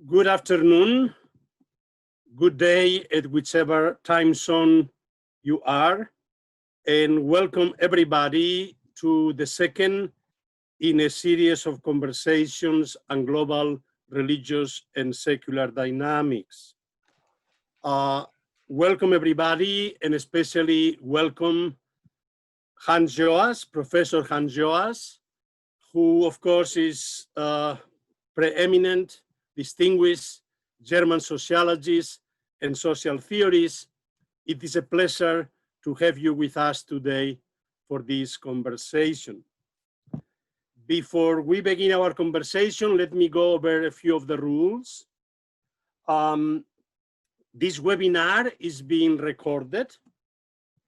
Good afternoon, good day at whichever time zone you are, and welcome everybody to the second in a series of conversations on global religious and secular dynamics. Welcome everybody, and especially welcome Hans Joas, Professor Hans Joas, who of course is preeminent, distinguished German sociologist and social theorist. It is a pleasure to have you with us today for this conversation. Before we begin our conversation, let me go over a few of the rules. This webinar is being recorded,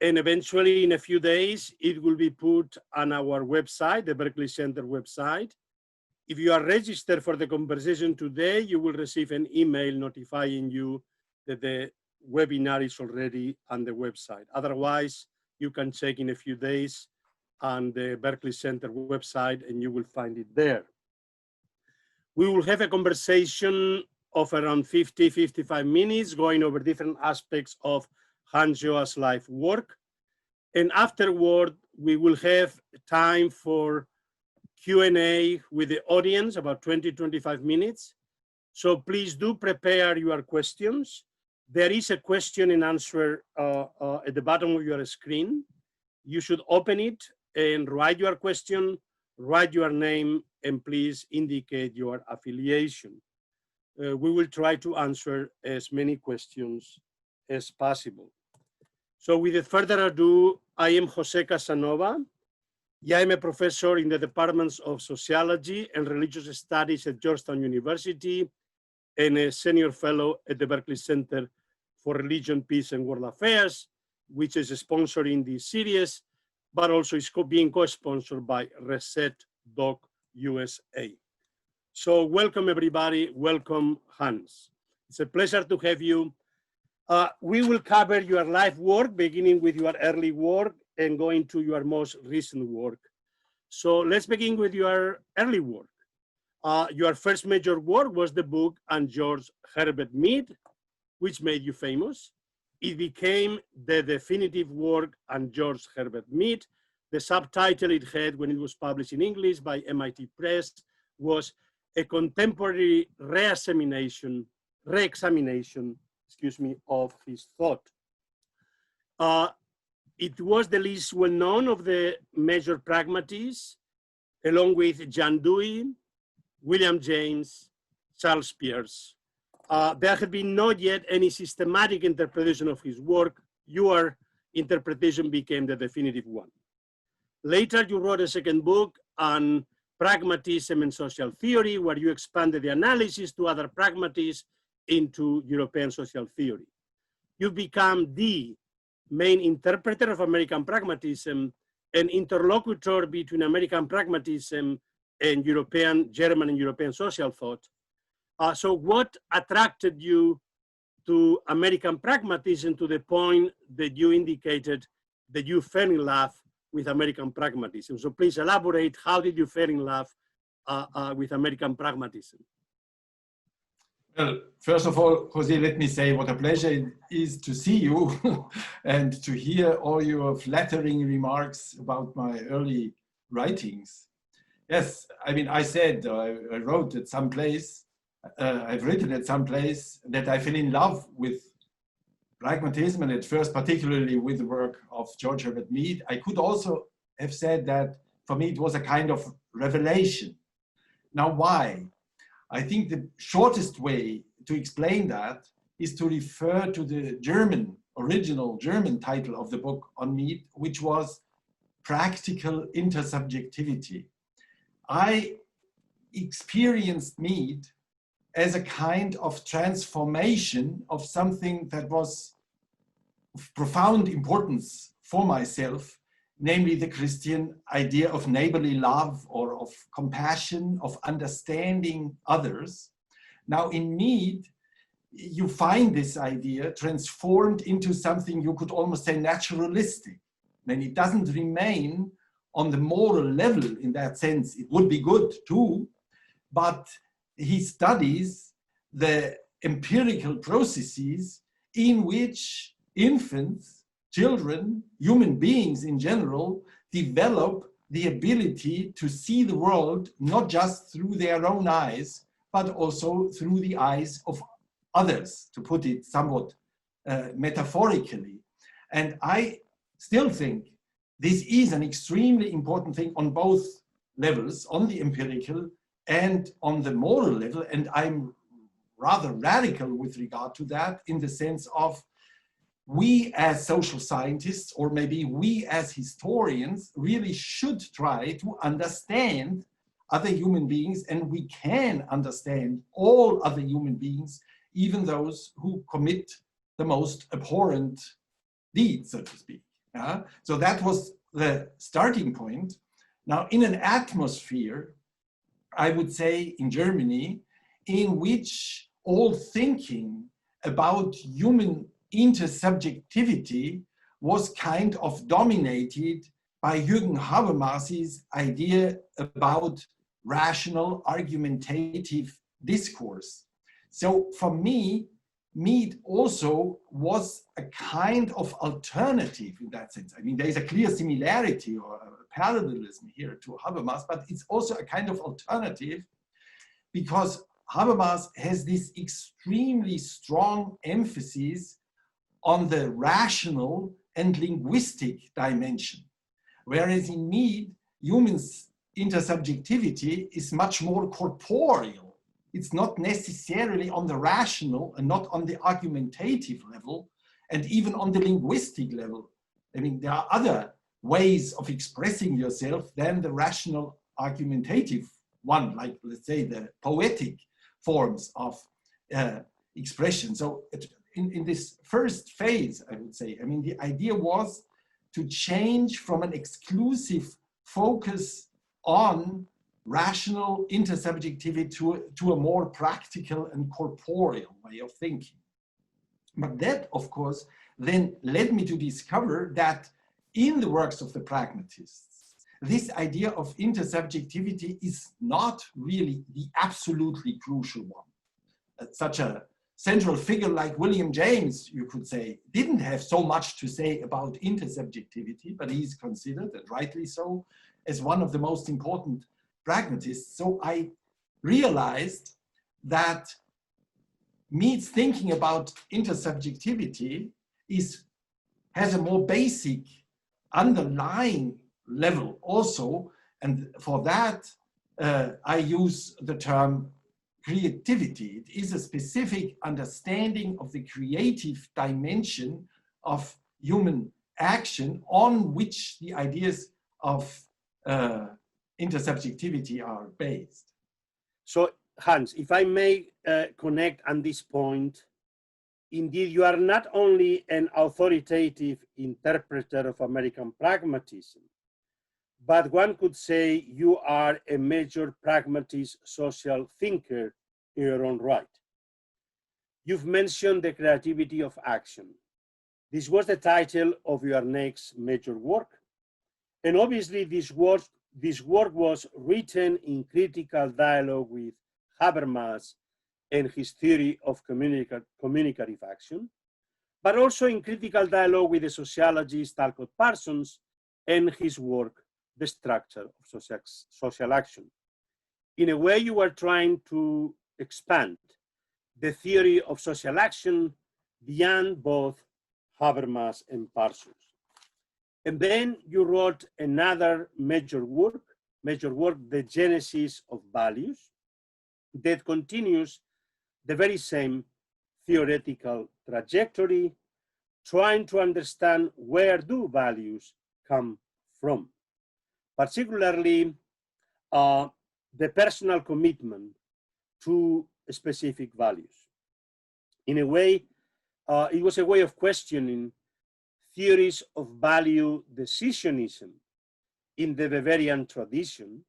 and eventually in a few days, it will be put on our website, the Berkeley Center website. If you are registered for the conversation today, you will receive an email notifying you that the webinar is already on the website. Otherwise, you can check in a few days on the Berkeley Center website and you will find it there. We will have a conversation of around 50-55 minutes going over different aspects of Hans Joas' life work. And afterward, we will have time for Q&A with the audience, about 20-25 minutes. So please do prepare your questions. There is a question and answer at the bottom of your screen. You should open it and write your question, write your name, and please indicate your affiliation. We will try to answer as many questions as possible. So without further ado, I am José Casanova. I am a professor in the departments of Sociology and Religious Studies at Georgetown University and a senior fellow at the Berkeley Center for Religion, Peace, and World Affairs, which is sponsoring this series, but also is being co-sponsored by Reset.doc USA. So welcome everybody, welcome Hans. It's a pleasure to have you. We will cover your life work, beginning with your early work and going to your most recent work. So let's begin with your early work. Your first major work was the book on George Herbert Mead, which made you famous. It became the definitive work on George Herbert Mead. The subtitle it had when it was published in English by MIT Press was A Contemporary Re-examination, of his thought. It was the least well-known of the major pragmatists, along with John Dewey, William James, Charles Peirce. There had been not yet any systematic interpretation of his work. Your interpretation became the definitive one. Later, you wrote a second book on pragmatism and social theory, where you expanded the analysis to other pragmatists into European social theory. You've become the main interpreter of American pragmatism, an interlocutor between American pragmatism and German and European social thought. So what attracted you to American pragmatism to the point that you indicated that you fell in love with American pragmatism? So please elaborate, how did you fall in love with American pragmatism? Well, first of all, José, let me say what a pleasure it is to see you and to hear all your flattering remarks about my early writings. Yes, I mean, I said, I wrote at some place, I've written at some place that I fell in love with pragmatism, and at first particularly with the work of George Herbert Mead. I could also have said that for me it was a kind of revelation. Now why? I think the shortest way to explain that is to refer to the original German title of the book on Mead, which was Practical Intersubjectivity. I experienced Mead as a kind of transformation of something that was of profound importance for myself, namely the Christian idea of neighborly love or of compassion, of understanding others. Now in Mead, you find this idea transformed into something you could almost say naturalistic. Then it doesn't remain on the moral level in that sense. It would be good too, but he studies the empirical processes in which infants, children, human beings in general, develop the ability to see the world not just through their own eyes, but also through the eyes of others, to put it somewhat metaphorically. And I still think this is an extremely important thing on both levels, on the empirical and on the moral level. And I'm rather radical with regard to that, in the sense of we as social scientists, or maybe we as historians, really should try to understand other human beings, and we can understand all other human beings, even those who commit the most abhorrent deeds, so to speak. So that was the starting point. Now, in an atmosphere, I would say in Germany, in which all thinking about human intersubjectivity was kind of dominated by Jürgen Habermas's idea about rational argumentative discourse. So for me, Mead also was a kind of alternative in that sense. I mean, there is a clear similarity or a parallelism here to Habermas, but it's also a kind of alternative, because Habermas has this extremely strong emphasis on the rational and linguistic dimension. Whereas in Mead, humans' intersubjectivity is much more corporeal. It's not necessarily on the rational and not on the argumentative level, and even on the linguistic level. I mean, there are other ways of expressing yourself than the rational argumentative one, like, let's say, the poetic forms of expression. So in this first phase, I would say, I mean, the idea was to change from an exclusive focus on rational intersubjectivity to a more practical and corporeal way of thinking. But that, of course, then led me to discover that in the works of the pragmatists, this idea of intersubjectivity is not really the absolutely crucial one. Such a central figure like William James, you could say, didn't have so much to say about intersubjectivity, but he's considered, and rightly so, as one of the most important pragmatists. So I realized that Mead's thinking about intersubjectivity has a more basic underlying level also, and for that I use the term creativity. It is a specific understanding of the creative dimension of human action on which the ideas of intersubjectivity are based. So, Hans, if I may connect on this point, indeed, you are not only an authoritative interpreter of American pragmatism, but one could say you are a major pragmatist social thinker in your own right. You've mentioned the creativity of action. This was the title of your next major work. And obviously this work was written in critical dialogue with Habermas and his theory of communicative action, but also in critical dialogue with the sociologist Alcott Parsons and his work, The Structure of Social Action. In a way, you were trying to expand the theory of social action beyond both Habermas and Parsons. And then you wrote another major work, The Genesis of Values, that continues the very same theoretical trajectory, trying to understand where do values come from, particularly the personal commitment to specific values. In a way, it was a way of questioning theories of value decisionism in the Weberian tradition,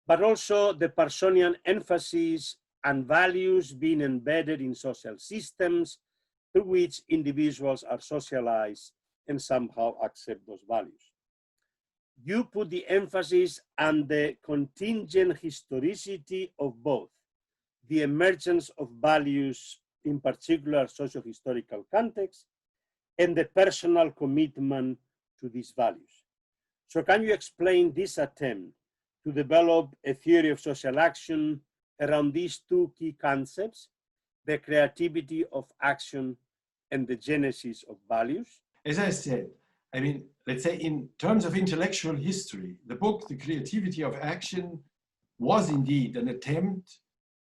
but also the Parsonian emphasis and values being embedded in social systems through which individuals are socialized and somehow accept those values. You put the emphasis on the contingent historicity of both the emergence of values in particular socio-historical contexts, and the personal commitment to these values. So can you explain this attempt to develop a theory of social action around these two key concepts, the creativity of action and the genesis of values? As I said, I mean, let's say in terms of intellectual history, the book, The Creativity of Action, was indeed an attempt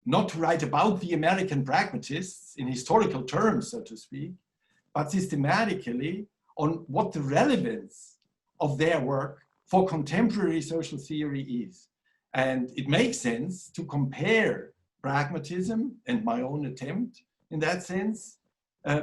not to write about the American pragmatists in historical terms, so to speak, but systematically on what the relevance of their work for contemporary social theory is. And it makes sense to compare pragmatism and my own attempt in that sense,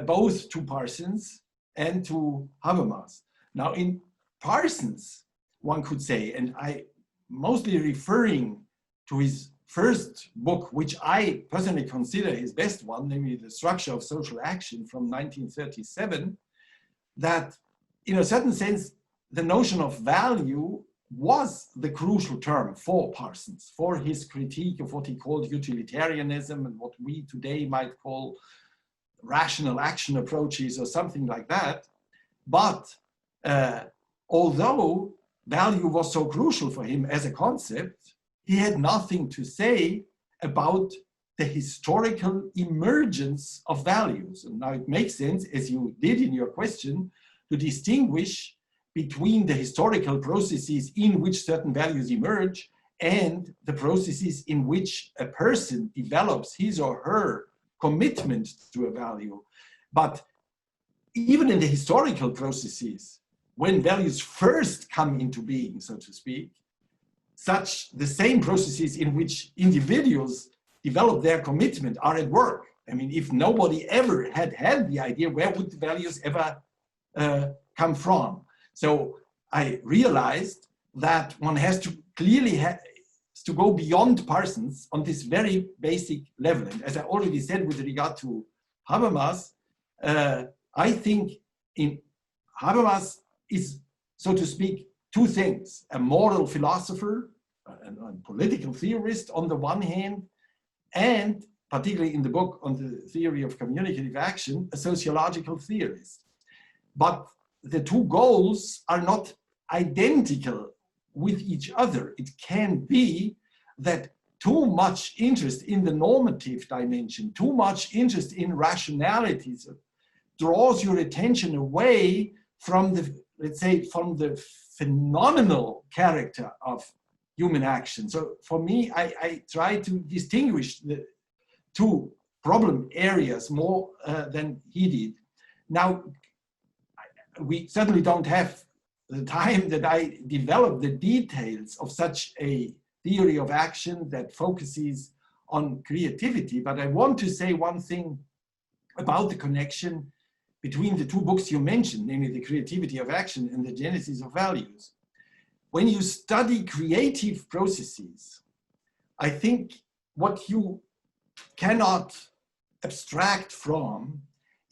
both to Parsons and to Habermas. Now in Parsons, one could say, and I mostly referring to his first book, which I personally consider his best one, namely The Structure of Social Action from 1937, that in a certain sense, the notion of value was the crucial term for Parsons, for his critique of what he called utilitarianism and what we today might call rational action approaches or something like that. But although value was so crucial for him as a concept, he had nothing to say about the historical emergence of values. And now it makes sense, as you did in your question, to distinguish between the historical processes in which certain values emerge and the processes in which a person develops his or her commitment to a value. But even in the historical processes, when values first come into being, so to speak, the same processes in which individuals develop their commitment are at work. I mean, if nobody ever had the idea, where would the values ever come from? So I realized that one has to clearly to go beyond Parsons on this very basic level. And as I already said with regard to Habermas, I think in Habermas is, so to speak, two things: a moral philosopher, a political theorist on the one hand, and particularly in the book on the theory of communicative action, a sociological theorist. But the two goals are not identical with each other. It can be that too much interest in the normative dimension, too much interest in rationalities draws your attention away from the, let's say, from the phenomenal character of human action. So for me, I try to distinguish the two problem areas more than he did. Now, we certainly don't have the time that I develop the details of such a theory of action that focuses on creativity, but I want to say one thing about the connection between the two books you mentioned, namely The Creativity of Action and The Genesis of Values. When you study creative processes, I think what you cannot abstract from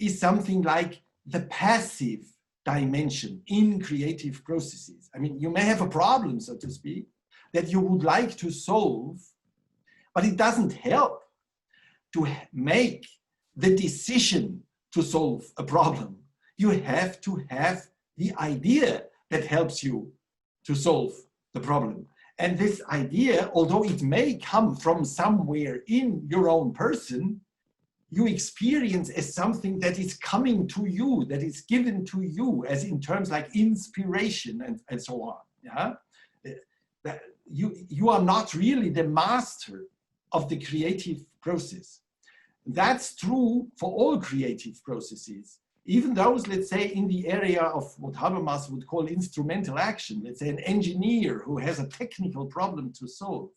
is something like the passive dimension in creative processes. I mean, you may have a problem, so to speak, that you would like to solve, but it doesn't help to make the decision to solve a problem. You have to have the idea that helps you to solve the problem. And this idea, although it may come from somewhere in your own person, you experience as something that is coming to you, that is given to you, as in terms like inspiration and so on. Yeah? That you are not really the master of the creative process. That's true for all creative processes, even those, let's say, in the area of what Habermas would call instrumental action, let's say an engineer who has a technical problem to solve.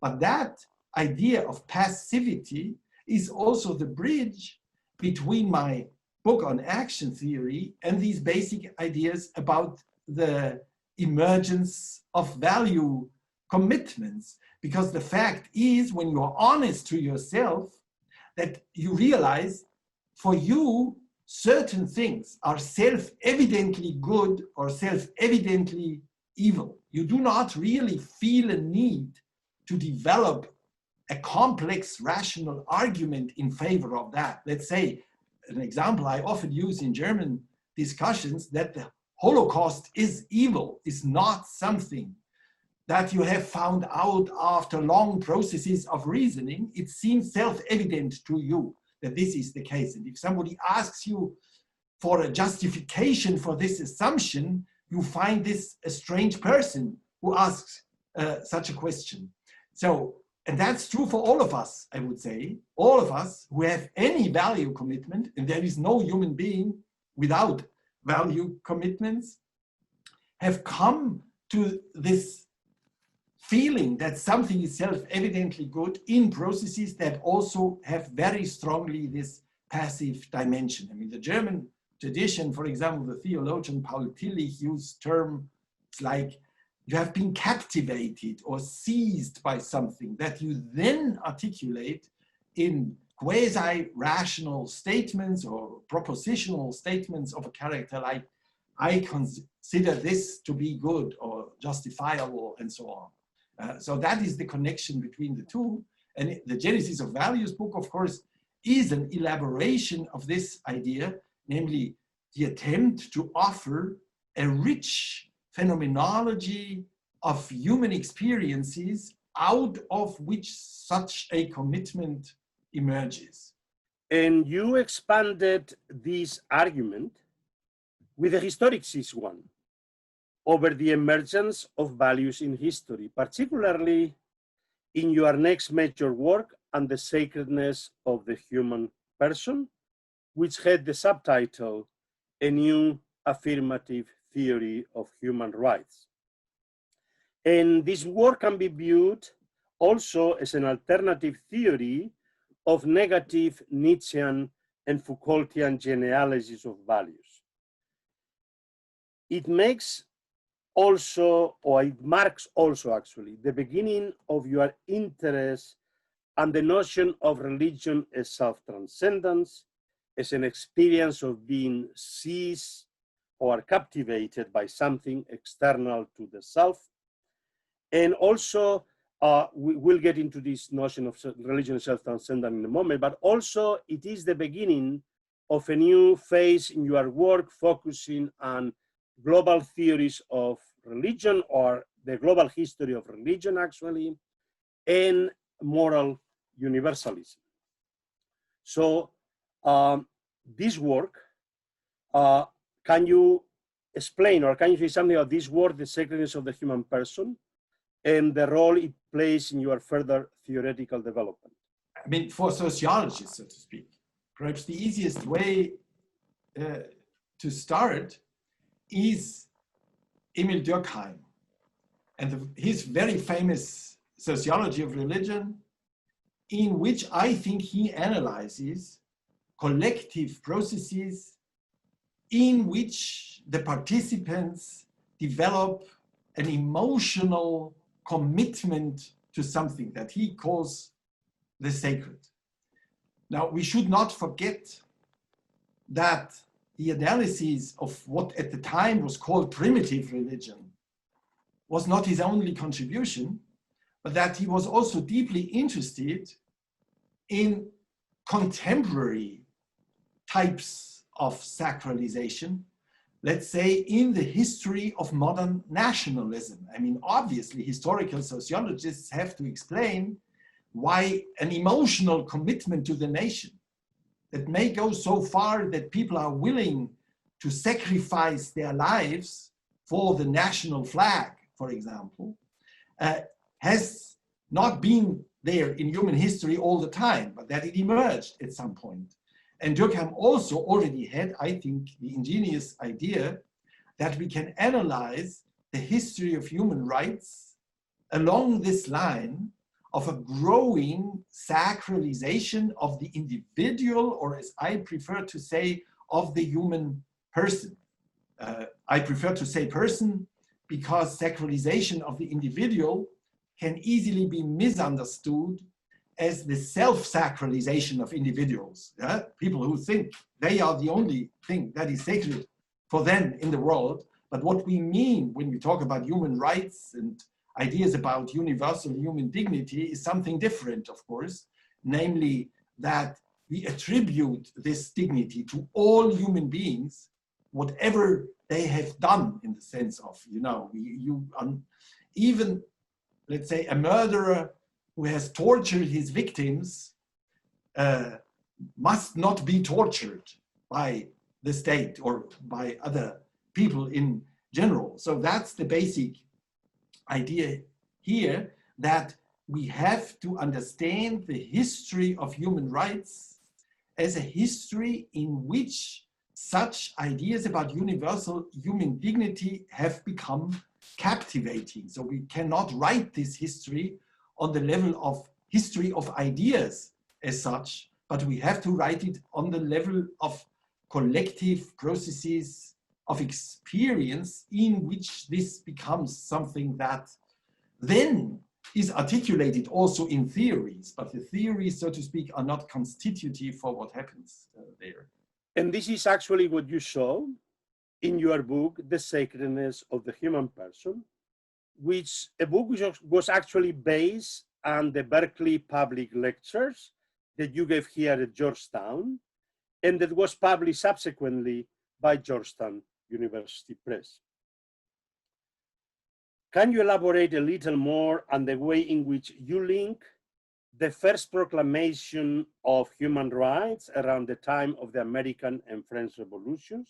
But that idea of passivity is also the bridge between my book on action theory and these basic ideas about the emergence of value commitments. Because the fact is, when you are honest to yourself, that you realize for you, certain things are self-evidently good or self-evidently evil. You do not really feel a need to develop a complex rational argument in favor of that. Let's say, an example I often use in German discussions, that the Holocaust is evil, is not something that you have found out after long processes of reasoning. It seems self-evident to you that this is the case. And if somebody asks you for a justification for this assumption, you find this a strange person who asks such a question. So, and that's true for all of us, I would say. All of us who have any value commitment, and there is no human being without value commitments, have come to this feeling that something is self-evidently good in processes that also have very strongly this passive dimension. I mean, the German tradition, for example, the theologian Paul Tillich used terms like, you have been captivated or seized by something that you then articulate in quasi-rational statements or propositional statements of a character like, I consider this to be good or justifiable, and so on. So that is the connection between the two. And the Genesis of Values book, of course, is an elaboration of this idea, namely the attempt to offer a rich phenomenology of human experiences out of which such a commitment emerges. And you expanded this argument with a historicist one over the emergence of values in history, particularly in your next major work on the sacredness of the human person, which had the subtitle, A New Affirmative Theory of Human Rights. And this work can be viewed also as an alternative theory of negative Nietzschean and Foucaultian genealogies of values. It makes also, or it marks also actually, the beginning of your interest and the notion of religion as self-transcendence, as an experience of being seized or captivated by something external to the self. And also, we will get into this notion of religion as self-transcendence in a moment, but also it is the beginning of a new phase in your work focusing on global theories of religion, or the global history of religion actually, and moral universalism. So this work, can you explain, or can you say something about this work, the sacredness of the human person, and the role it plays in your further theoretical development? I mean, for sociologists, so to speak, perhaps the easiest way to start is Emil Durkheim and his very famous Sociology of Religion, in which I think he analyzes collective processes in which the participants develop an emotional commitment to something that he calls the sacred. Now, we should not forget that the analysis of what at the time was called primitive religion was not his only contribution, but that he was also deeply interested in contemporary types of sacralization, let's say in the history of modern nationalism. I mean, obviously, historical sociologists have to explain why an emotional commitment to the nation that may go so far that people are willing to sacrifice their lives for the national flag, for example, has not been there in human history all the time, but that it emerged at some point. And Durkheim also already had, I think, the ingenious idea that we can analyze the history of human rights along this line of a growing sacralization of the individual, or as I prefer to say, of the human person. I prefer to say person because sacralization of the individual can easily be misunderstood as the self-sacralization of individuals. People who think they are the only thing that is sacred for them in the world. But what we mean when we talk about human rights and ideas about universal human dignity is something different, of course, namely that we attribute this dignity to all human beings, whatever they have done, in the sense of, even, let's say, a murderer who has tortured his victims must not be tortured by the state or by other people in general. So that's the basic idea here, that we have to understand the history of human rights as a history in which such ideas about universal human dignity have become captivating. So we cannot write this history on the level of history of ideas as such, but we have to write it on the level of collective processes of experience in which this becomes something that then is articulated also in theories, but the theories, so to speak, are not constitutive for what happens there. And this is actually what you show in your book, The Sacredness of the Human Person, which a book which was actually based on the Berkeley public lectures that you gave here at Georgetown, and that was published subsequently by Georgetown University Press. Can you elaborate a little more on the way in which you link the first proclamation of human rights around the time of the American and French revolutions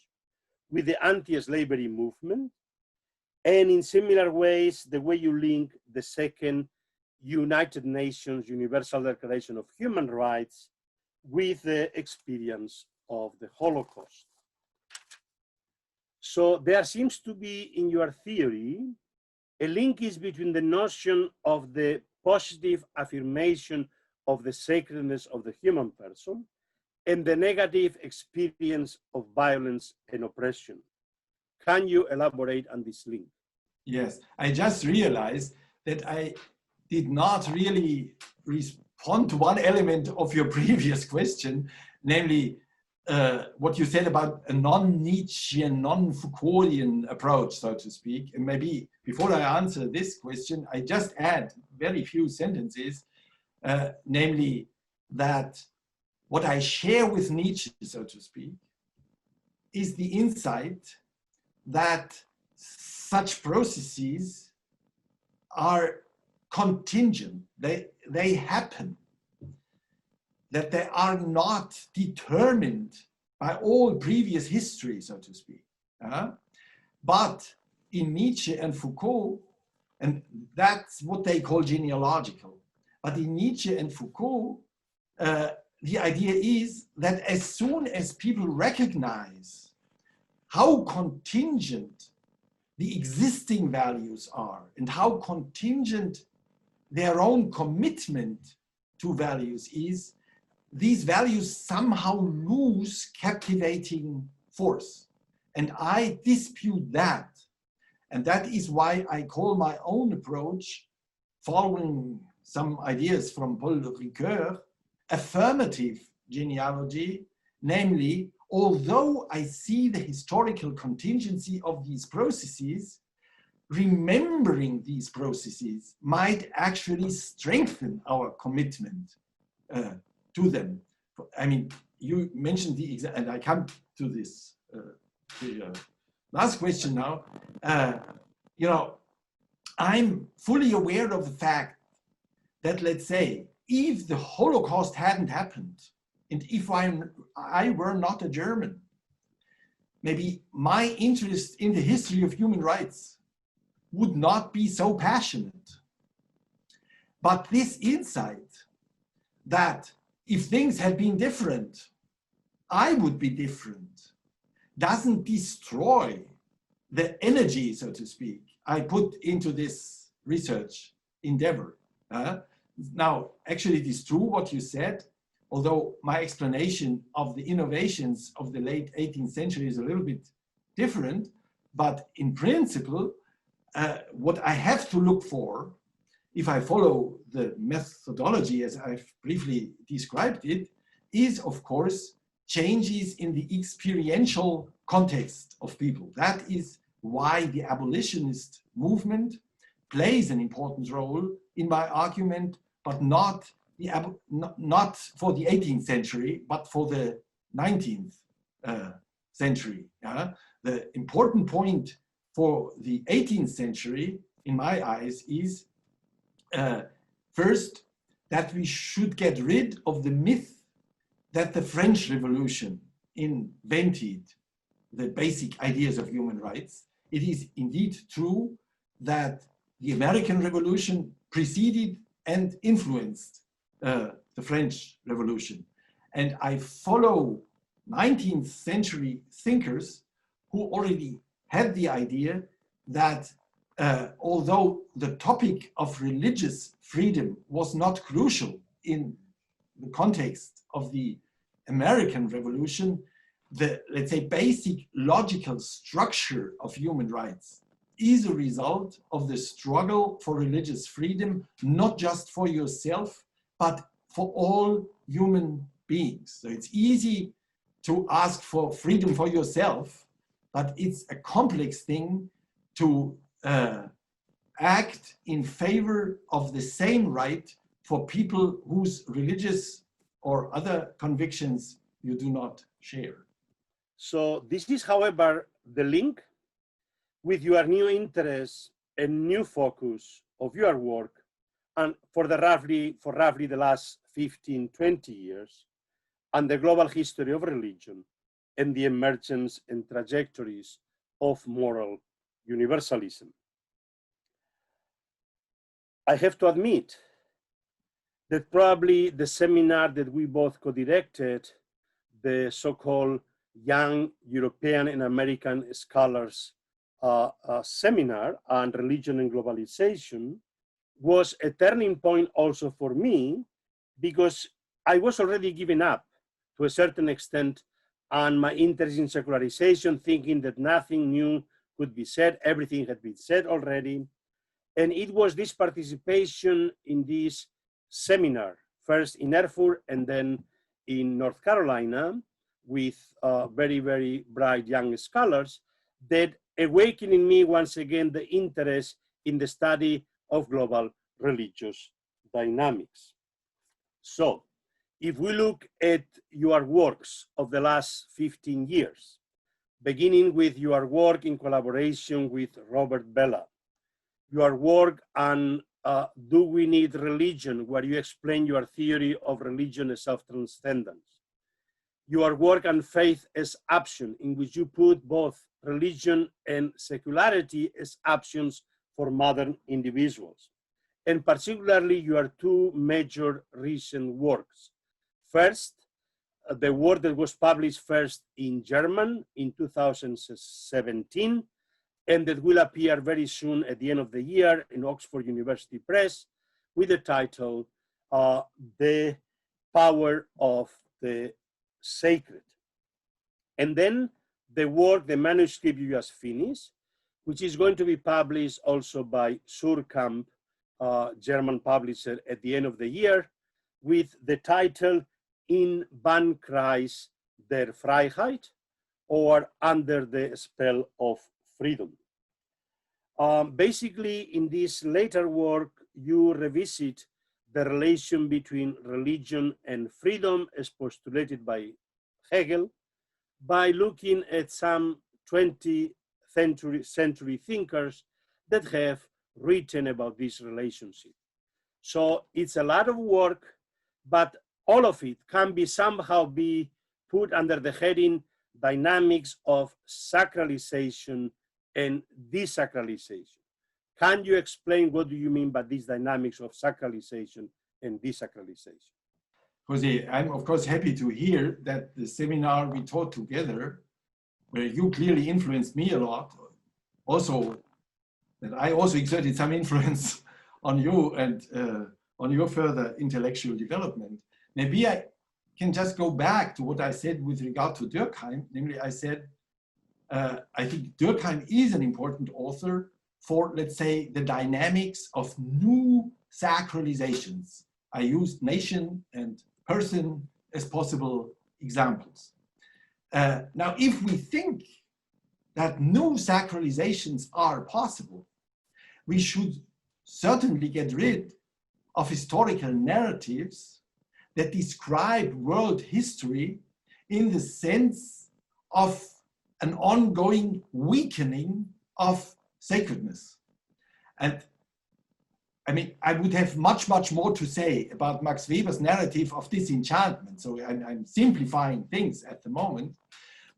with the anti-slavery movement, and in similar ways, the way you link the second United Nations Universal Declaration of Human Rights with the experience of the Holocaust? So there seems to be in your theory a linkage between the notion of the positive affirmation of the sacredness of the human person and the negative experience of violence and oppression. Can you elaborate on this link? Yes, I just realized that I did not really respond to one element of your previous question, namely what you said about a non-Nietzschean, non-Foucauldian approach, so to speak. And maybe before I answer this question, I just add very few sentences, namely that what I share with Nietzsche, so to speak, is the insight that such processes are contingent, they happen, that they are not determined by all previous history, so to speak. But in Nietzsche and Foucault, and that's what they call genealogical, but in Nietzsche and Foucault, the idea is that as soon as people recognize how contingent the existing values are and how contingent their own commitment to values is, these values somehow lose captivating force. And I dispute that. And that is why I call my own approach, following some ideas from Paul Ricoeur, affirmative genealogy, namely, although I see the historical contingency of these processes, remembering these processes might actually strengthen our commitment to them. I mean, you mentioned and I come to this last question now. I'm fully aware of the fact that, let's say, if the Holocaust hadn't happened, and if I were not a German, maybe my interest in the history of human rights would not be so passionate. But this insight that if things had been different, I would be different, doesn't destroy the energy, so to speak, I put into this research endeavor. Now, actually, it is true what you said, although my explanation of the innovations of the late 18th century is a little bit different, but in principle, what I have to look for, if I follow the methodology as I've briefly described it, is, of course, changes in the experiential context of people. That is why the abolitionist movement plays an important role in my argument, but not for the 18th century, but for the 19th century. The important point for the 18th century, in my eyes, is first, that we should get rid of the myth that the French Revolution invented the basic ideas of human rights. It is indeed true that the American Revolution preceded and influenced the French Revolution. And I follow 19th century thinkers who already had the idea that although the topic of religious freedom was not crucial in the context of the American Revolution, the, let's say, basic logical structure of human rights is a result of the struggle for religious freedom, not just for yourself, but for all human beings. So it's easy to ask for freedom for yourself, but it's a complex thing to act in favor of the same right for people whose religious or other convictions you do not share. So this is, however, the link with your new interests and new focus of your work, and for roughly the last 15, 20 years, and the global history of religion and the emergence and trajectories of moral universalism. I have to admit that probably the seminar that we both co-directed, the so-called Young European and American Scholars Seminar on Religion and Globalization, was a turning point also for me, because I was already giving up to a certain extent on my interest in secularization, thinking that nothing new could be said, everything had been said already. And it was this participation in this seminar, first in Erfurt and then in North Carolina, with very, very bright young scholars, that awakened in me once again the interest in the study of global religious dynamics. So, if we look at your works of the last 15 years, beginning with your work in collaboration with Robert Bellah, your work on Do We Need Religion, where you explain your theory of religion as self-transcendence, your work on faith as option, in which you put both religion and secularity as options for modern individuals, and particularly your two major recent works. First, the work that was published first in German in 2017, and that will appear very soon at the end of the year in Oxford University Press, with the title, The Power of the Sacred. And then the work, the manuscript you just finished, which is going to be published also by Suhrkamp, German publisher, at the end of the year, with the title In Bannkreis der Freiheit, or Under the Spell of Freedom. Basically, in this later work, you revisit the relation between religion and freedom as postulated by Hegel, by looking at some 20th century thinkers that have written about this relationship. So it's a lot of work, but all of it can be somehow be put under the heading dynamics of sacralization and desacralization. Can you explain what do you mean by these dynamics of sacralization and desacralization? José, I'm of course happy to hear that the seminar we taught together, where you clearly influenced me a lot, also that I also exerted some influence on you and on your further intellectual development. Maybe I can just go back to what I said with regard to Durkheim, namely I said, I think Durkheim is an important author for, let's say, the dynamics of new sacralizations. I used nation and person as possible examples. Now, if we think that new sacralizations are possible, we should certainly get rid of historical narratives that describe world history in the sense of an ongoing weakening of sacredness. And I mean, I would have much, much more to say about Max Weber's narrative of disenchantment. So I'm simplifying things at the moment,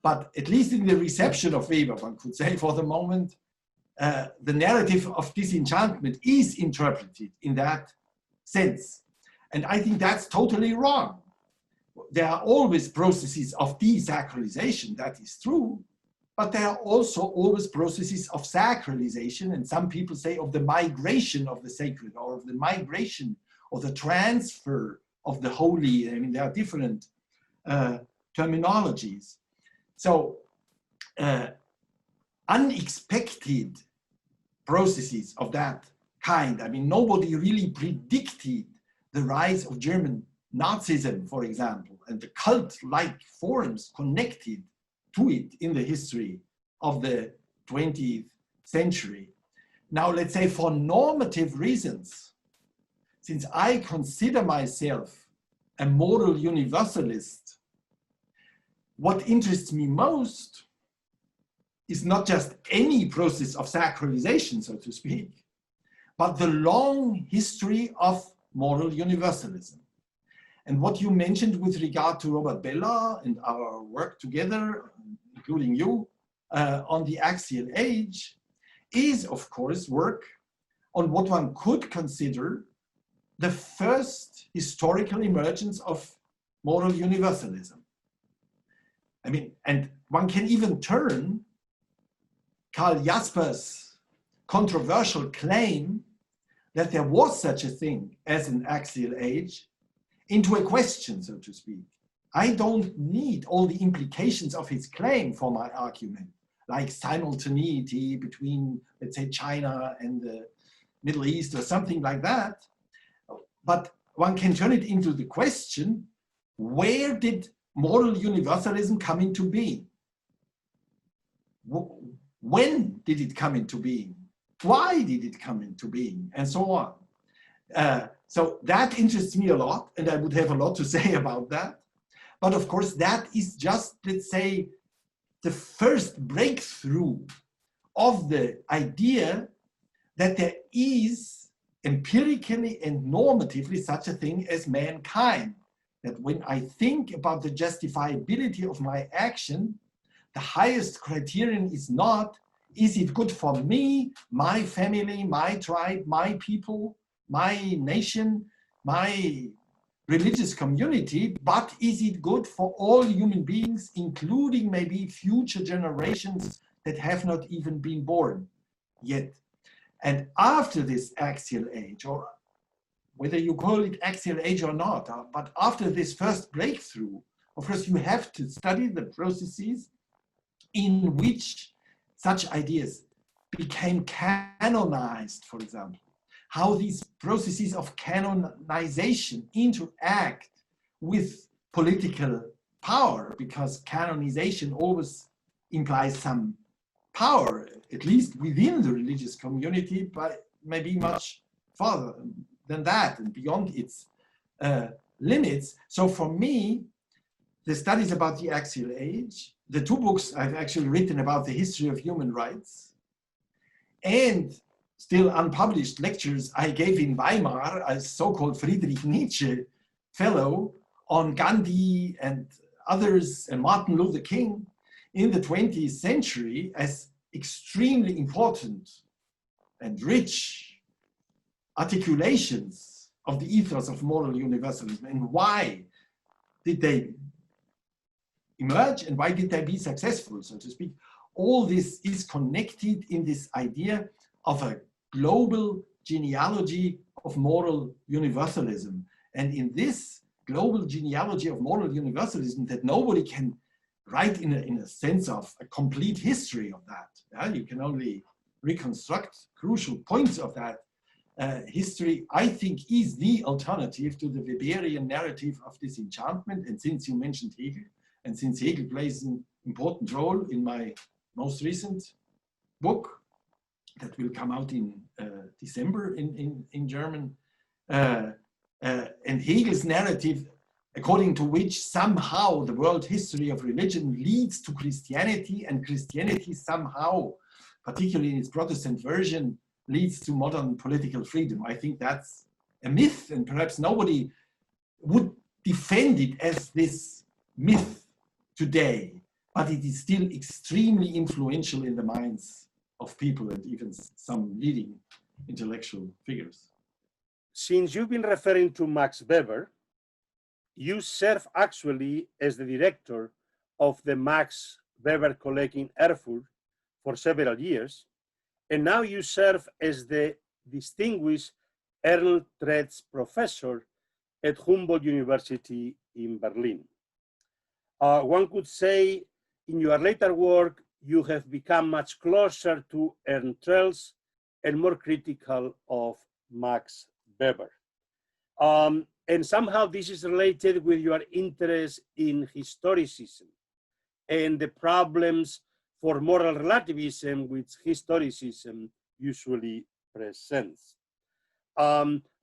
but at least in the reception of Weber, one could say for the moment, the narrative of disenchantment is interpreted in that sense. And I think that's totally wrong. There are always processes of desacralization, that is true, but there are also always processes of sacralization, and some people say of the migration of the sacred, or of the migration or the transfer of the holy. I mean, there are different terminologies. So unexpected processes of that kind. I mean, nobody really predicted the rise of German Nazism, for example, and the cult-like forms connected to it in the history of the 20th century. Now, let's say for normative reasons, since I consider myself a moral universalist, what interests me most is not just any process of sacralization, so to speak, but the long history of moral universalism. And what you mentioned with regard to Robert Bellah and our work together, including you, on the axial age, is of course work on what one could consider the first historical emergence of moral universalism. I mean, and one can even turn Karl Jasper's controversial claim that there was such a thing as an axial age into a question, so to speak. I don't need all the implications of his claim for my argument, like simultaneity between, let's say, China and the Middle East or something like that. But one can turn it into the question, where did moral universalism come into being? When did it come into being? Why did it come into being? And so on. So that interests me a lot, and I would have a lot to say about that. But of course, that is just, let's say, the first breakthrough of the idea that there is empirically and normatively such a thing as mankind. That when I think about the justifiability of my action, the highest criterion is not, is it good for me, my family, my tribe, my people, my nation, my religious community, but is it good for all human beings, including maybe future generations that have not even been born yet? And after this axial age, or whether you call it axial age or not, but after this first breakthrough, of course, you have to study the processes in which such ideas became canonized, for example. How these processes of canonization interact with political power, because canonization always implies some power, at least within the religious community, but maybe much farther than that and beyond its limits. So for me, the studies about the axial age, the two books I've actually written about the history of human rights, and still unpublished lectures I gave in Weimar as so-called Friedrich Nietzsche fellow on Gandhi and others and Martin Luther King in the 20th century as extremely important and rich articulations of the ethos of moral universalism. And why did they emerge and why did they be successful, so to speak? All this is connected in this idea of a global genealogy of moral universalism. And in this global genealogy of moral universalism that nobody can write in a sense of a complete history of that. Yeah? You can only reconstruct crucial points of that history, I think, is the alternative to the Weberian narrative of disenchantment. And since you mentioned Hegel, and since Hegel plays an important role in my most recent book, that will come out in December in German. And Hegel's narrative, according to which somehow the world history of religion leads to Christianity, and Christianity somehow, particularly in its Protestant version, leads to modern political freedom. I think that's a myth, and perhaps nobody would defend it as this myth today, but it is still extremely influential in the minds of people and even some leading intellectual figures. Since you've been referring to Max Weber, you serve actually as the director of the Max Weber College in Erfurt for several years, and now you serve as the distinguished Ernst Troeltsch Professor at Humboldt University in Berlin. One could say in your later work, you have become much closer to Ernst Troeltsch and more critical of Max Weber. And somehow this is related with your interest in historicism and the problems for moral relativism which historicism usually presents.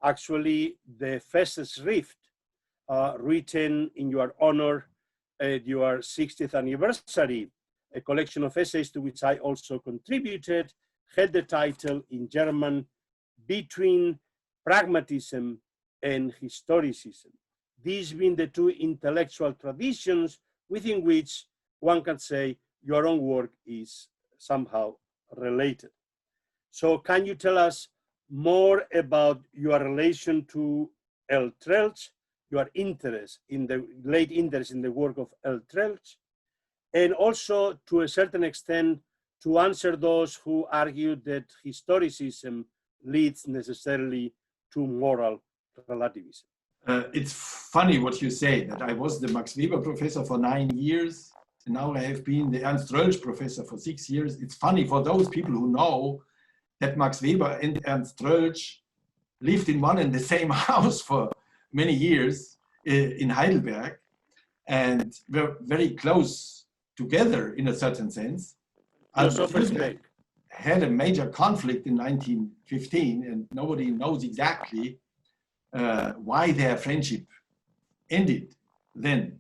Actually, the Festschrift, written in your honor at your 60th anniversary, a collection of essays to which I also contributed, had the title in German, Between Pragmatism and Historicism. These being the two intellectual traditions within which one can say your own work is somehow related. So can you tell us more about your relation to Ernst Troeltsch, your interest in the late interest in the work of Ernst Troeltsch, and also to a certain extent to answer those who argue that historicism leads necessarily to moral relativism? It's funny what you say, that I was the Max Weber professor for 9 years, and now I have been the Ernst Troeltsch professor for 6 years. It's funny for those people who know that Max Weber and Ernst Troeltsch lived in one and the same house for many years in Heidelberg, and were very close together in a certain sense. Had a major conflict in 1915, and nobody knows exactly why their friendship ended then.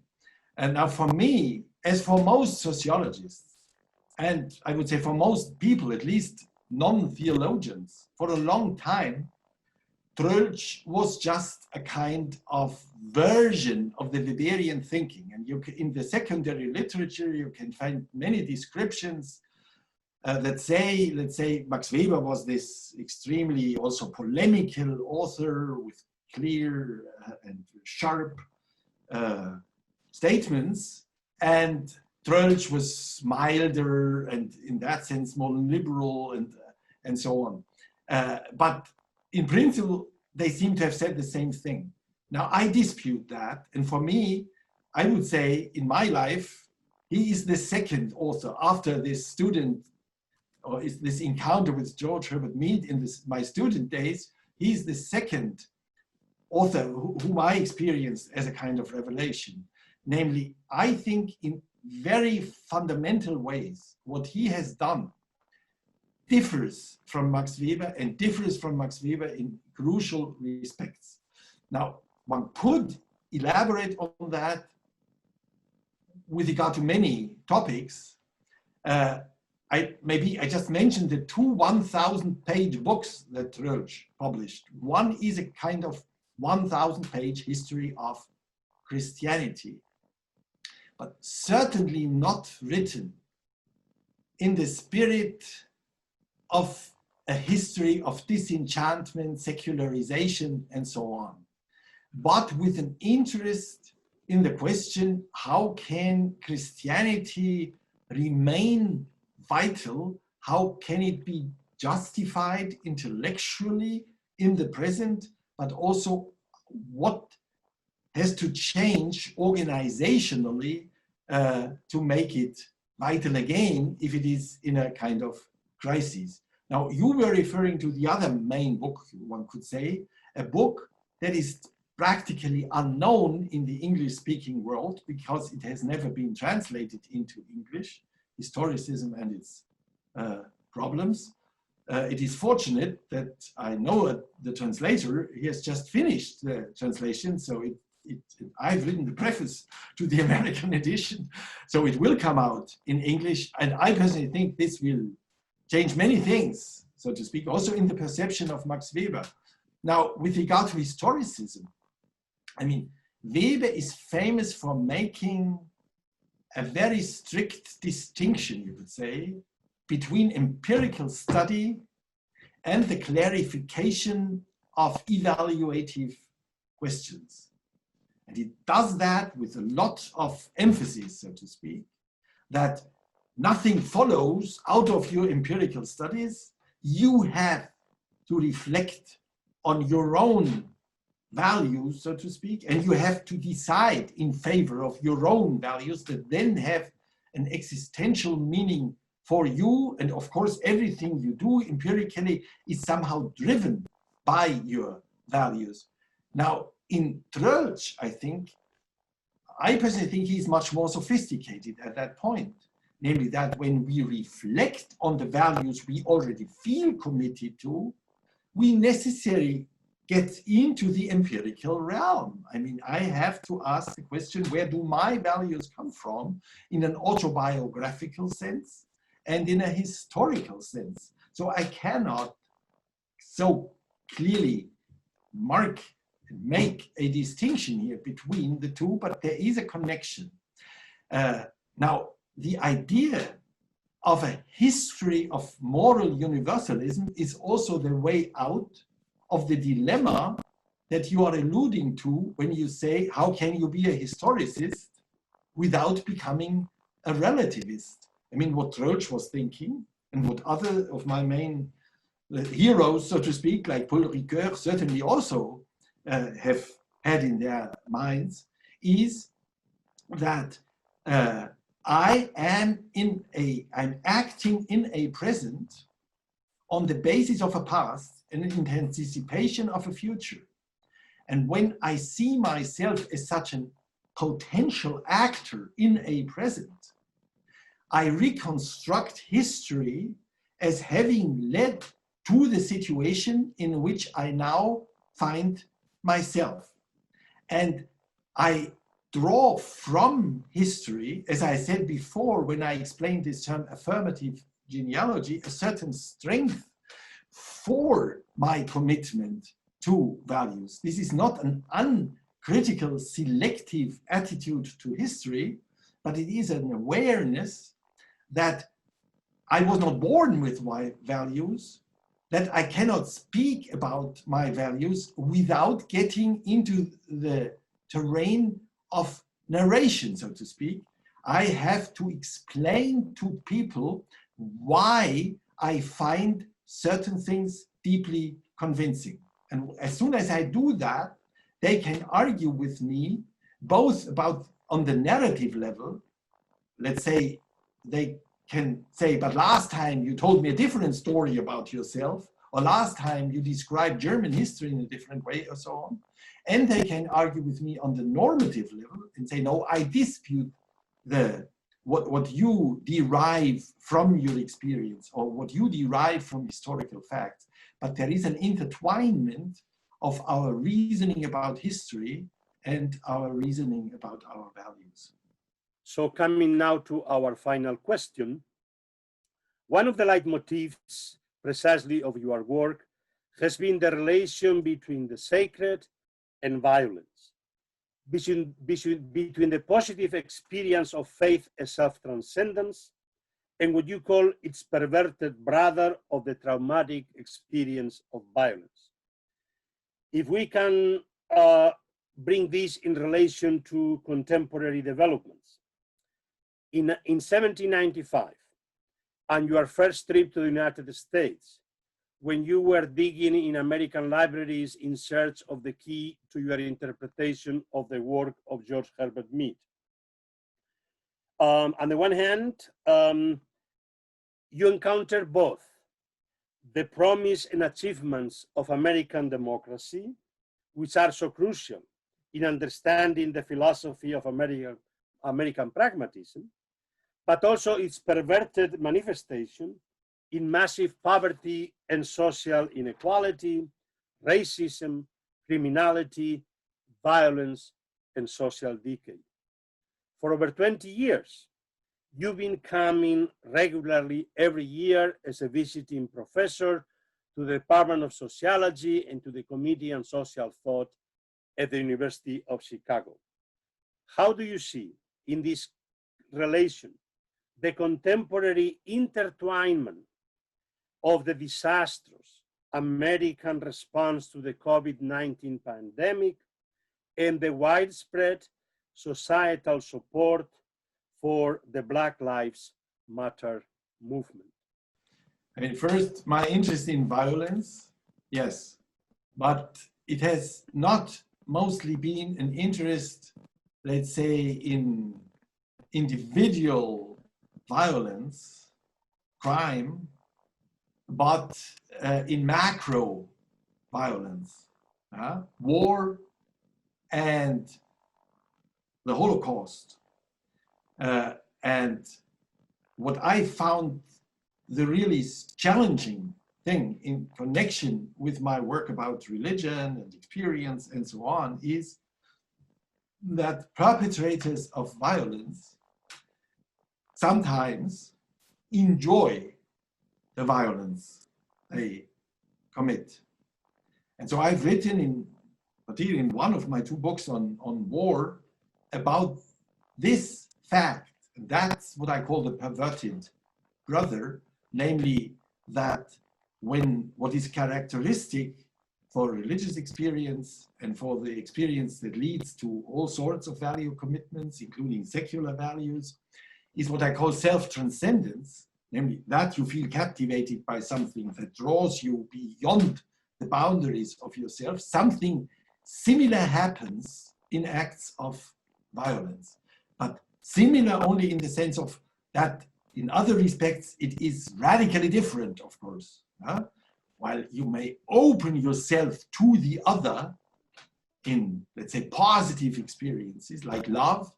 And now for me, as for most sociologists, and I would say for most people, at least non-theologians, for a long time, Troeltsch was just a kind of version of the Weberian thinking. And you can, in the secondary literature, you can find many descriptions that say, let's say, Max Weber was this extremely also polemical author with clear and sharp statements, and Troeltsch was milder and in that sense more liberal and so on. But in principle, they seem to have said the same thing. Now, I dispute that. And for me, I would say in my life, he is the second author after this student, or is this encounter with George Herbert Mead in my student days. He's the second author whom I experienced as a kind of revelation. Namely, I think in very fundamental ways, what he has done differs from Max Weber and differs from Max Weber in crucial respects. Now, one could elaborate on that with regard to many topics. Maybe I just mentioned the two 1,000-page books that Troeltsch published. One is a kind of 1,000-page history of Christianity, but certainly not written in the spirit of a history of disenchantment, secularization, and so on, but with an interest in the question, how can Christianity remain vital? How can it be justified intellectually in the present, but also what has to change organizationally to make it vital again if it is in a kind of crisis. Now, you were referring to the other main book, one could say, a book that is practically unknown in the English-speaking world because it has never been translated into English, Historicism and its problems. it is fortunate that I know the translator, he has just finished the translation, so I've written the preface to the American edition, so it will come out in English, and I personally think this will change many things, so to speak, also in the perception of Max Weber. Now, with regard to historicism, I mean, Weber is famous for making a very strict distinction, you could say, between empirical study and the clarification of evaluative questions. And he does that with a lot of emphasis, so to speak, that nothing follows out of your empirical studies. You have to reflect on your own values, so to speak, and you have to decide in favor of your own values that then have an existential meaning for you. And of course, everything you do empirically is somehow driven by your values. Now, in Troeltsch, I personally think he's much more sophisticated at that point. Namely that when we reflect on the values we already feel committed to, we necessarily get into the empirical realm. I mean, I have to ask the question, where do my values come from in an autobiographical sense and in a historical sense? So I cannot so clearly make a distinction here between the two, but there is a connection. Now, the idea of a history of moral universalism is also the way out of the dilemma that you are alluding to when you say, how can you be a historicist without becoming a relativist? I mean, what Troeltsch was thinking, and what other of my main heroes, so to speak, like Paul Ricoeur, certainly also have had in their minds, is that I'm acting in a present on the basis of a past and in anticipation of a future. And when I see myself as such a potential actor in a present, I reconstruct history as having led to the situation in which I now find myself. And I draw from history, as I said before when I explained this term affirmative genealogy, a certain strength for my commitment to values. This is not an uncritical, selective attitude to history, but it is an awareness that I was not born with my values, that I cannot speak about my values without getting into the terrain of narration, so to speak. I have to explain to people why I find certain things deeply convincing. And as soon as I do that, they can argue with me both about on the narrative level. Let's say they can say, but last time you told me a different story about yourself, or last time you described German history in a different way, or so on. And they can argue with me on the normative level and say, no, I dispute what you derive from your experience or what you derive from historical facts. But there is an intertwinement of our reasoning about history and our reasoning about our values. So coming now to our final question, one of the leitmotifs precisely of your work has been the relation between the sacred and violence, between the positive experience of faith as self-transcendence and what you call its perverted brother of the traumatic experience of violence. If we can bring this in relation to contemporary developments, in 1795, and your first trip to the United States, when you were digging in American libraries in search of the key to your interpretation of the work of George Herbert Mead. On the one hand, you encounter both the promise and achievements of American democracy, which are so crucial in understanding the philosophy of American pragmatism, but also its perverted manifestation in massive poverty and social inequality, racism, criminality, violence, and social decay. For over 20 years, you've been coming regularly every year as a visiting professor to the Department of Sociology and to the Committee on Social Thought at the University of Chicago. How do you see in this relation the contemporary intertwinement of the disastrous American response to the COVID-19 pandemic and the widespread societal support for the Black Lives Matter movement? I mean, first, my interest in violence, yes, but it has not mostly been an interest, let's say, in individual violence, crime, but in macro violence, war and the Holocaust. And what I found the really challenging thing in connection with my work about religion and experience and so on is that perpetrators of violence sometimes enjoy the violence they commit. And so I've written particularly in one of my two books on war about this fact. And that's what I call the perverted brother, namely that when what is characteristic for religious experience and for the experience that leads to all sorts of value commitments, including secular values, is what I call self-transcendence, namely that you feel captivated by something that draws you beyond the boundaries of yourself. Something similar happens in acts of violence, but similar only in the sense of that in other respects it is radically different, of course. While you may open yourself to the other in, let's say, positive experiences like love,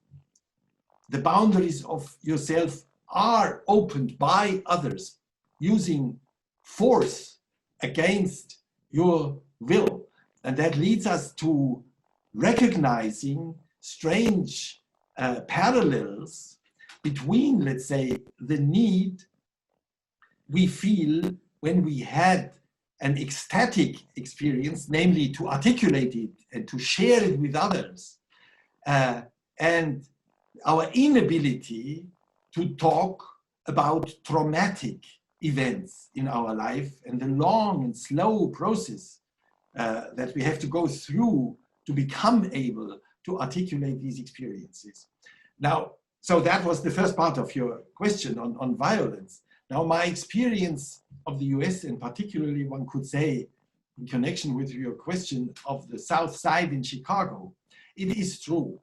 the boundaries of yourself are opened by others using force against your will. And that leads us to recognizing strange parallels between, let's say, the need we feel when we had an ecstatic experience, namely to articulate it and to share it with others, and our inability to talk about traumatic events in our life and the long and slow process that we have to go through to become able to articulate these experiences. Now, so that was the first part of your question on violence. Now, my experience of the US, and particularly one could say in connection with your question of the South Side in Chicago, it is true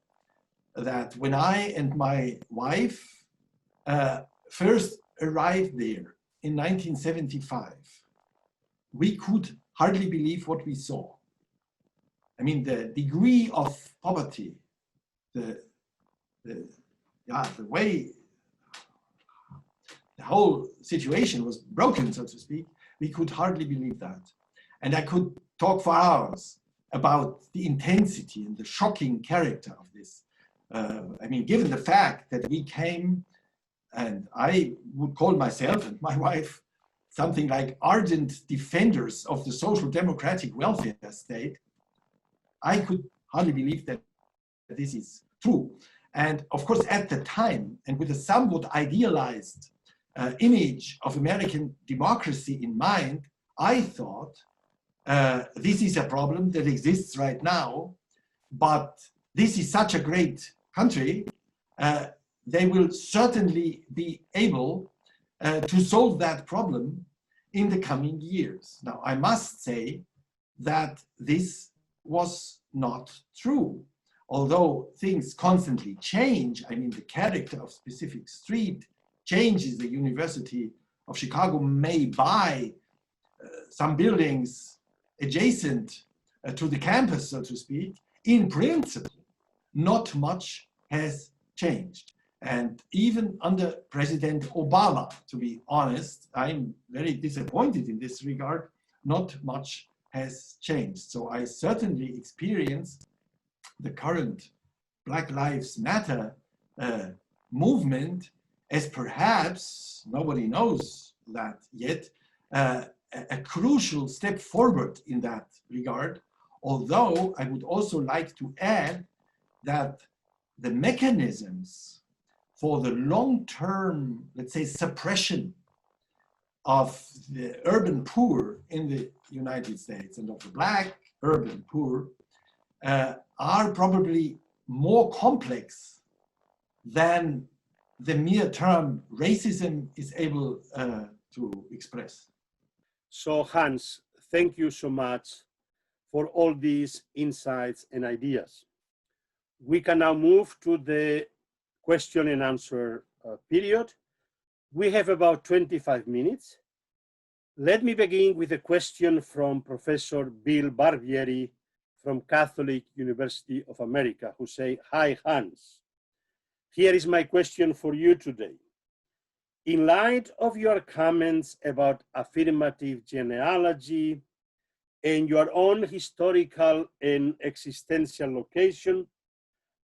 that when I and my wife first arrived there in 1975, we could hardly believe what we saw. I mean, the degree of poverty, the way the whole situation was broken, so to speak, we could hardly believe that. And I could talk for hours about the intensity and the shocking character of this. I mean, given the fact that we came, and I would call myself and my wife something like ardent defenders of the social democratic welfare state, I could hardly believe that this is true. And of course, at the time, and with a somewhat idealized image of American democracy in mind, I thought this is a problem that exists right now, but this is such a great country, they will certainly be able to solve that problem in the coming years. Now, I must say that this was not true. Although things constantly change, I mean, the character of specific street changes. The University of Chicago may buy some buildings adjacent to the campus, so to speak. In principle, not much has changed. And even under President Obama, to be honest, I'm very disappointed in this regard. Not much has changed. So I certainly experienced the current Black Lives Matter movement as perhaps, nobody knows that yet, a crucial step forward in that regard. Although I would also like to add that the mechanisms for the long-term, let's say, suppression of the urban poor in the United States and of the Black urban poor are probably more complex than the mere term racism is able to express. So Hans, thank you so much for all these insights and ideas. We can now move to the question and answer period. We have about 25 minutes. Let me begin with a question from Professor Bill Barbieri from Catholic University of America, who say, "Hi, Hans. Here is my question for you today. In light of your comments about affirmative genealogy and your own historical and existential location,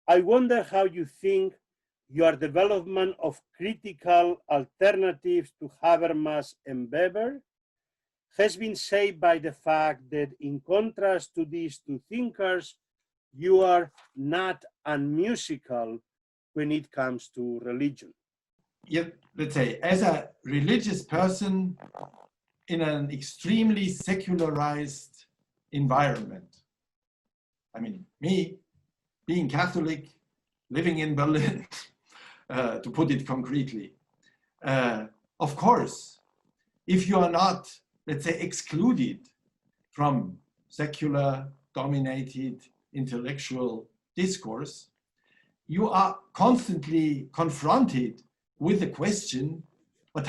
I wonder how you think your development of critical alternatives to Habermas and Weber has been shaped by the fact that, in contrast to these two thinkers, you are not unmusical when it comes to religion." Yeah, let's say, as a religious person in an extremely secularized environment, I mean, me being Catholic, living in Berlin, to put it concretely, of course, if you are not, let's say, excluded from secular dominated intellectual discourse, you are constantly confronted with the question, but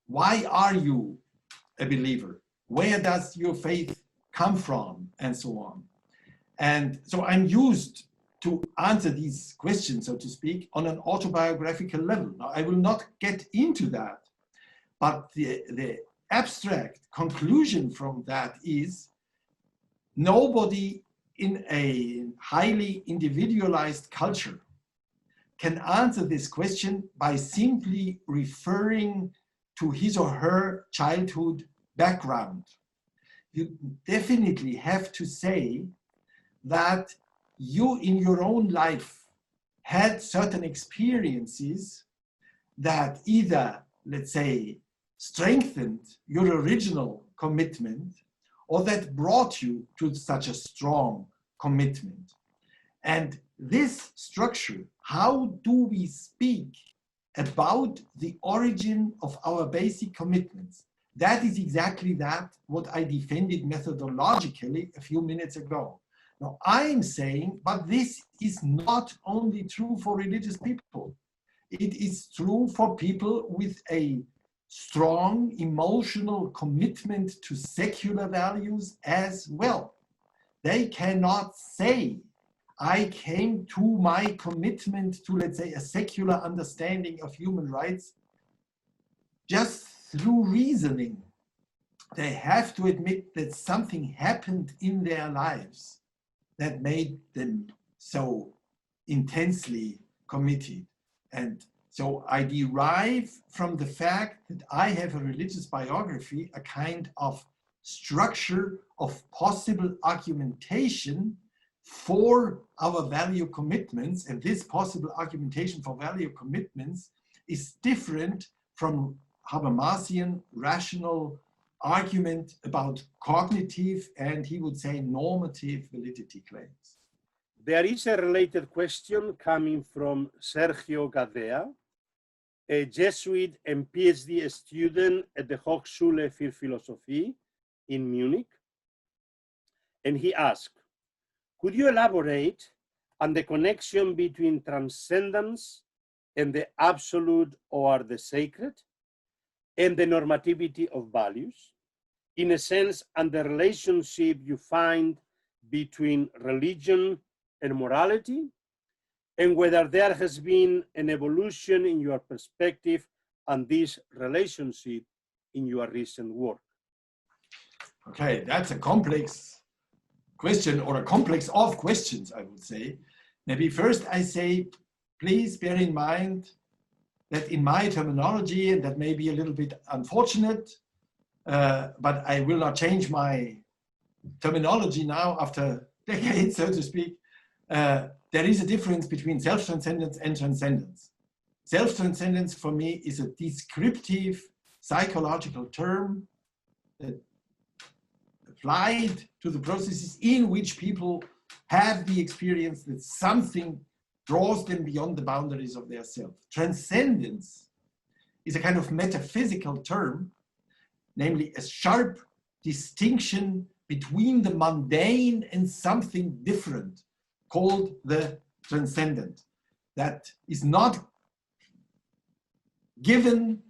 why are you a believer? Where does your faith come from? And so on. And so I'm used to answer these questions, so to speak, on an autobiographical level. Now, I will not get into that, but the abstract conclusion from that is nobody in a highly individualized culture can answer this question by simply referring to his or her childhood background. You definitely have to say that you in your own life had certain experiences that either, let's say, strengthened your original commitment or that brought you to such a strong commitment. And this structure, how do we speak about the origin of our basic commitments? That is exactly what I defended methodologically a few minutes ago. Now I'm saying, but this is not only true for religious people. It is true for people with a strong emotional commitment to secular values as well. They cannot say, I came to my commitment to, let's say, a secular understanding of human rights just through reasoning. They have to admit that something happened in their lives that made them so intensely committed. And so I derive from the fact that I have a religious biography, a kind of structure of possible argumentation for our value commitments. And this possible argumentation for value commitments is different from Habermasian rational argument about cognitive and, he would say, normative validity claims. There is a related question coming from Sergio Gadea, a Jesuit and PhD student at the Hochschule für Philosophie in Munich. And he asked, could you elaborate on the connection between transcendence and the absolute or the sacred and the normativity of values? In a sense, and the relationship you find between religion and morality? and whether there has been an evolution in your perspective and this relationship in your recent work. Okay, that's a complex question, or a complex of questions, I would say. Maybe first I say, please bear in mind that in my terminology, and that may be a little bit unfortunate, but I will not change my terminology now after decades, so to speak. There is a difference between self-transcendence and transcendence. Self-transcendence for me is a descriptive psychological term that applied to the processes in which people have the experience that something draws them beyond the boundaries of their self. Transcendence is a kind of metaphysical term, namely a sharp distinction between the mundane and something different, called the transcendent. That is not given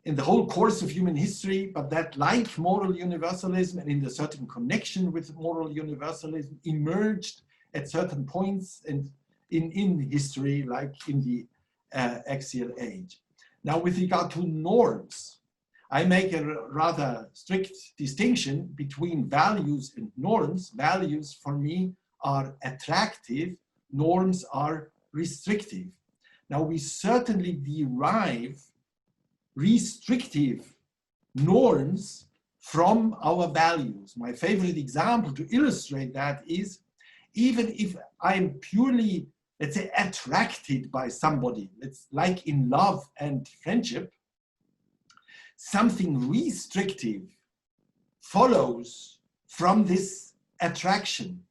in the whole course of human history, but that, like moral universalism and in a certain connection with moral universalism, emerged at certain points and in history, like in the axial age. Now, with regard to norms, I make a rather strict distinction between values and norms. Values for me are attractive, norms are restrictive. Now, we certainly derive restrictive norms from our values. My favorite example to illustrate that is, even if I'm purely, let's say, attracted by somebody, it's like in love and friendship, something restrictive follows from this attraction.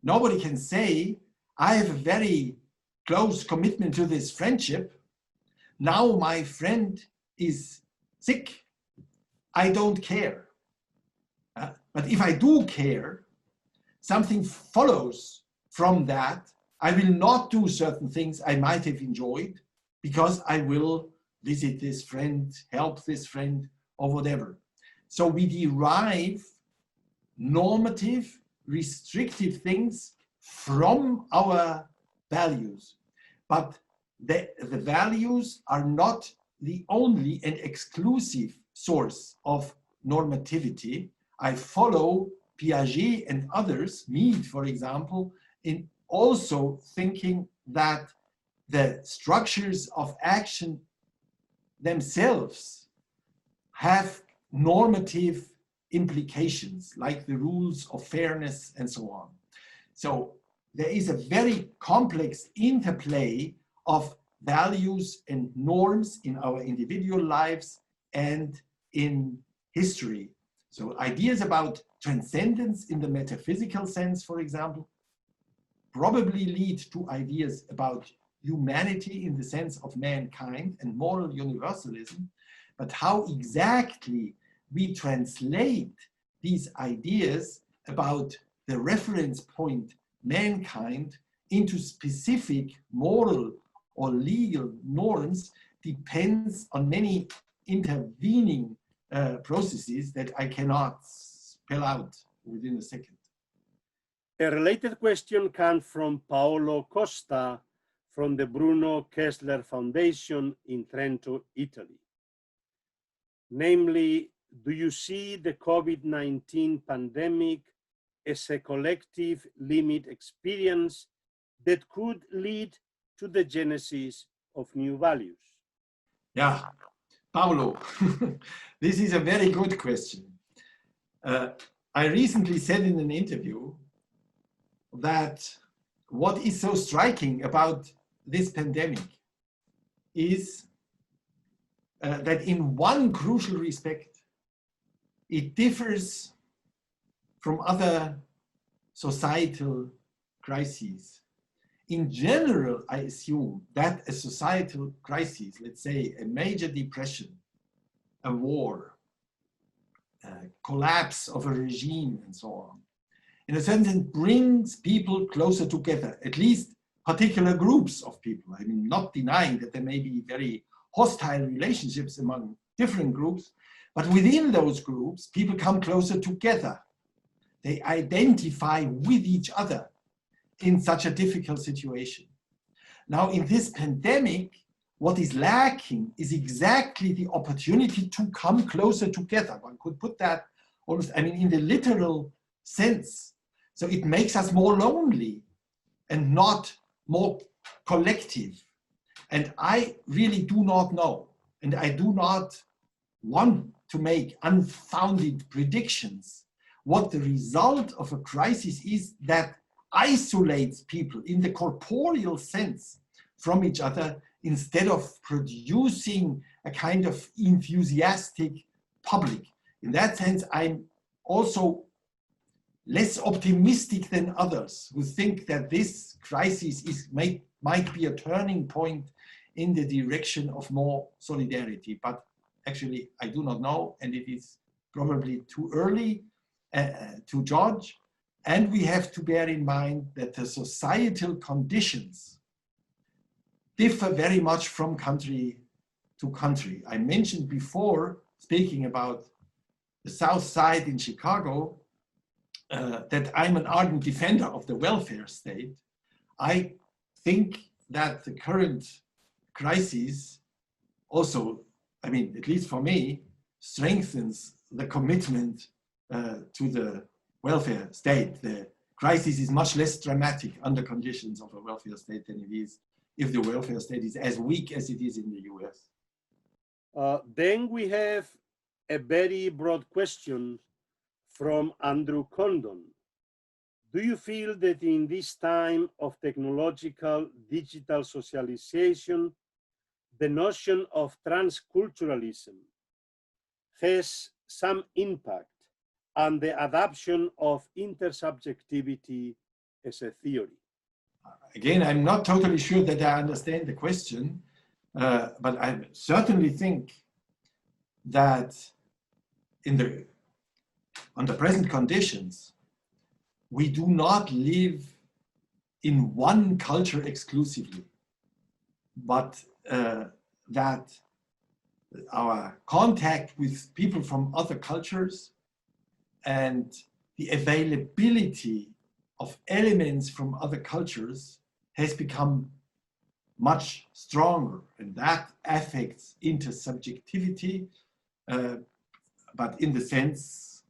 Nobody can say, I have a very close commitment to this friendship. Now my friend is sick. I don't care. But if I do care, something follows from that. I will not do certain things I might have enjoyed because I will visit this friend, help this friend, or whatever. So we derive normative, restrictive things from our values. But the values are not the only and exclusive source of normativity. I follow Piaget and others, Mead, for example, in also thinking that the structures of action themselves have normative implications, like the rules of fairness and so on. So there is a very complex interplay of values and norms in our individual lives and in history. So ideas about transcendence in the metaphysical sense, for example, probably lead to ideas about humanity in the sense of mankind and moral universalism, but how exactly we translate these ideas about the reference point mankind into specific moral or legal norms depends on many intervening processes that I cannot spell out within a second. A related question comes from Paolo Costa from the Bruno Kessler Foundation in Trento, Italy. Namely, do you see the COVID-19 pandemic as a collective limit experience that could lead to the genesis of new values? Yeah, Paolo, this is a very good question. I recently said in an interview that what is so striking about this pandemic is that in one crucial respect, it differs from other societal crises. In general, I assume that a societal crisis, let's say a major depression, a war, a collapse of a regime, and so on, in a sense, it brings people closer together, at least particular groups of people. I mean, not denying that there may be very hostile relationships among different groups, but within those groups, people come closer together. They identify with each other in such a difficult situation. Now, in this pandemic, what is lacking is exactly the opportunity to come closer together. One could put that almost, I mean, in the literal sense. So it makes us more lonely and not more collective. And I really do not know, and I do not want to make unfounded predictions, what the result of a crisis is that isolates people in the corporeal sense from each other instead of producing a kind of enthusiastic public. In that sense, I'm also less optimistic than others who think that this crisis might be a turning point in the direction of more solidarity. But actually, I do not know, and it is probably too early to judge. And we have to bear in mind that the societal conditions differ very much from country to country. I mentioned before, speaking about the South Side in Chicago, that I'm an ardent defender of the welfare state. I think that the current crisis also, I mean, at least for me, strengthens the commitment to the welfare state. The crisis is much less dramatic under conditions of a welfare state than it is if the welfare state is as weak as it is in the US. Then we have a very broad question from Andrew Condon. Do you feel that in this time of technological digital socialization, the notion of transculturalism has some impact on the adoption of intersubjectivity as a theory? Again, I'm not totally sure that I understand the question, but I certainly think that under present conditions, we do not live in one culture exclusively, but that our contact with people from other cultures and the availability of elements from other cultures has become much stronger, and that affects intersubjectivity, but in the sense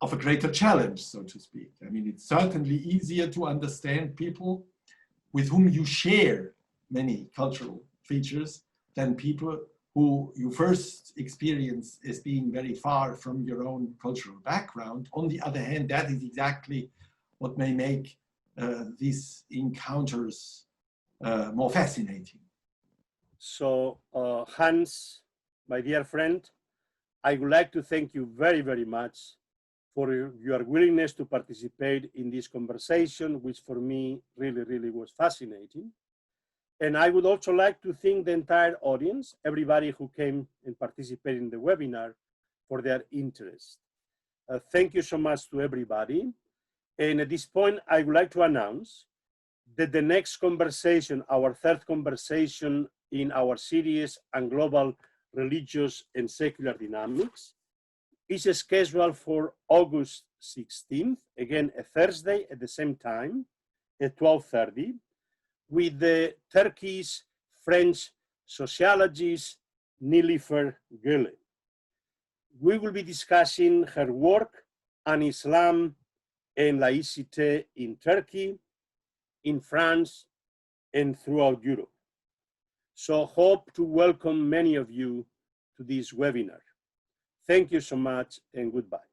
of a greater challenge, so to speak. I mean, it's certainly easier to understand people with whom you share many cultural features than people who you first experience as being very far from your own cultural background. On the other hand, that is exactly what may make these encounters more fascinating. So, Hans, my dear friend, I would like to thank you very, very much for your willingness to participate in this conversation, which for me really, really was fascinating. And I would also like to thank the entire audience, everybody who came and participated in the webinar, for their interest. Thank you so much to everybody. And at this point, I would like to announce that the next conversation, our third conversation in our series on global religious and secular dynamics, is scheduled for August 16th, again, a Thursday at the same time, at 12:30, with the Turkish-French sociologist Nilüfer Güle. We will be discussing her work on Islam and laicite in Turkey, in France, and throughout Europe. So hope to welcome many of you to this webinar. Thank you so much and goodbye.